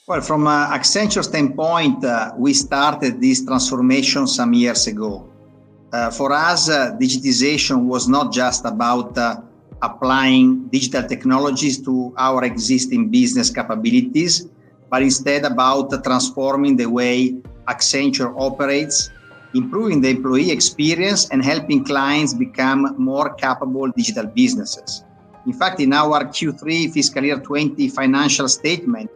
Well, from Accenture standpoint, we started this transformation some years ago. For us, digitization was not just about applying digital technologies to our existing business capabilities, but instead about transforming the way Accenture operates, improving the employee experience, and helping clients become more capable digital businesses. In fact, in our Q3 fiscal year 20 financial statement,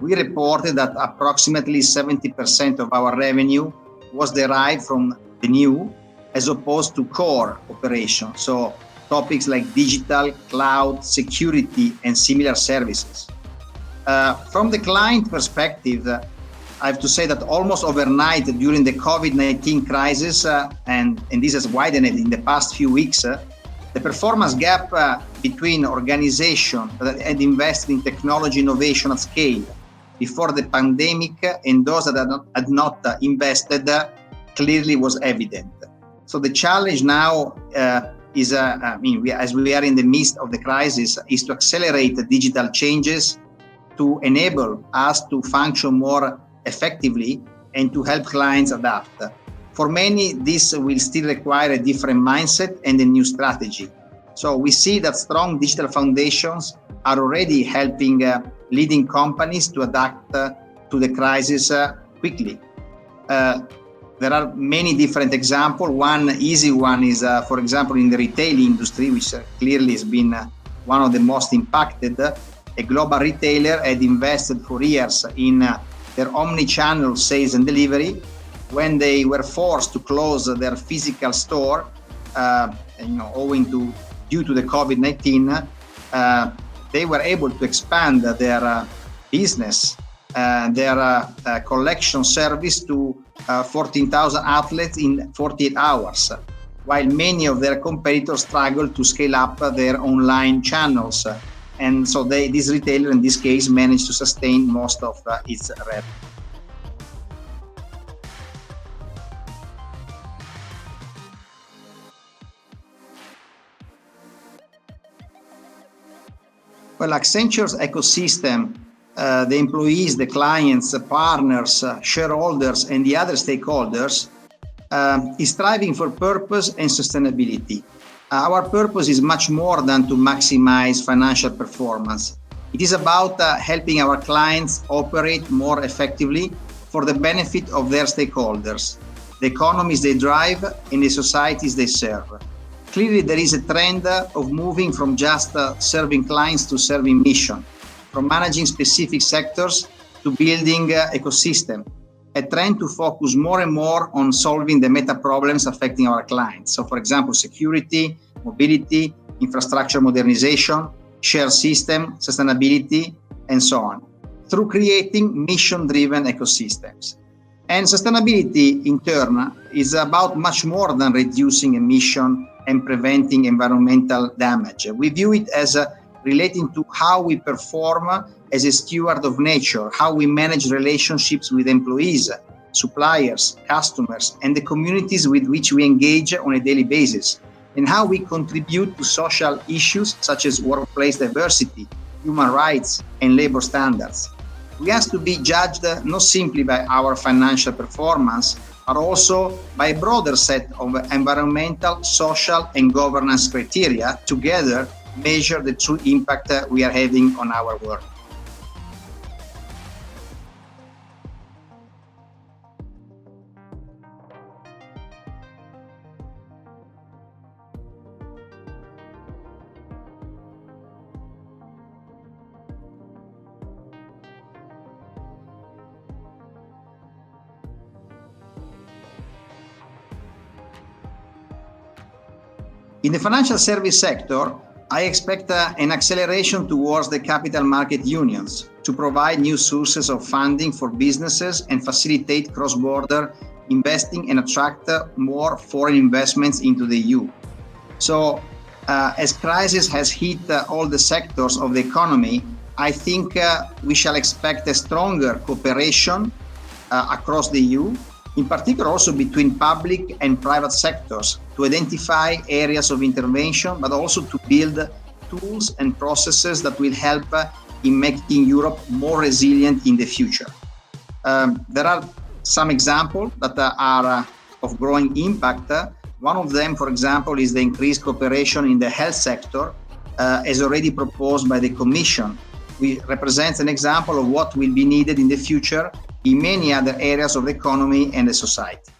we reported that approximately 70% of our revenue was derived from the new as opposed to core operations. So topics like digital, cloud, security, and similar services. From the client perspective, I have to say that almost overnight during the COVID-19 crisis, and this has widened in the past few weeks, the performance gap between organizations that had invested in technology innovation at scale before the pandemic and those that had not invested clearly was evident. So the challenge now is, as we are in the midst of the crisis, is to accelerate the digital changes to enable us to function more effectively and to help clients adapt. For many, this will still require a different mindset and a new strategy. So we see that strong digital foundations are already helping leading companies to adapt to the crisis quickly. There are many different examples. One easy one is, for example, in the retail industry, which clearly has been one of the most impacted. A global retailer had invested for years in their omni-channel sales and delivery. When they were forced to close their physical store, due to the COVID-19, they were able to expand their business, their collection service to 14,000 outlets in 48 hours, while many of their competitors struggled to scale up their online channels. And so this retailer, in this case, managed to sustain most of its revenue. Well, Accenture's ecosystem, the employees, the clients, the partners, shareholders, and the other stakeholders is striving for purpose and sustainability. Our purpose is much more than to maximize financial performance. It is about helping our clients operate more effectively for the benefit of their stakeholders, the economies they drive, and the societies they serve. Clearly, there is a trend of moving from just serving clients to serving mission, from managing specific sectors to building ecosystem. A trend to focus more and more on solving the meta problems affecting our clients. So, for example, security, mobility, infrastructure modernization, shared system, sustainability, and so on, through creating mission-driven ecosystems. And sustainability, in turn, is about much more than reducing emission and preventing environmental damage. We view it as relating to how we perform as a steward of nature, how we manage relationships with employees, suppliers, customers, and the communities with which we engage on a daily basis, and how we contribute to social issues such as workplace diversity, human rights, and labor standards. We ask to be judged not simply by our financial performance, but also by a broader set of environmental, social, and governance criteria, together measure the true impact we are having on our work. In the financial service sector, I expect an acceleration towards the capital market unions to provide new sources of funding for businesses and facilitate cross-border investing and attract more foreign investments into the EU. So, as crisis has hit all the sectors of the economy, I think we shall expect a stronger cooperation across the EU, in particular also between public and private sectors, to identify areas of intervention, but also to build tools and processes that will help in making Europe more resilient in the future. There are some examples that are of growing impact. One of them, for example, is the increased cooperation in the health sector, as already proposed by the Commission. Which represents an example of what will be needed in the future in many other areas of the economy and the society.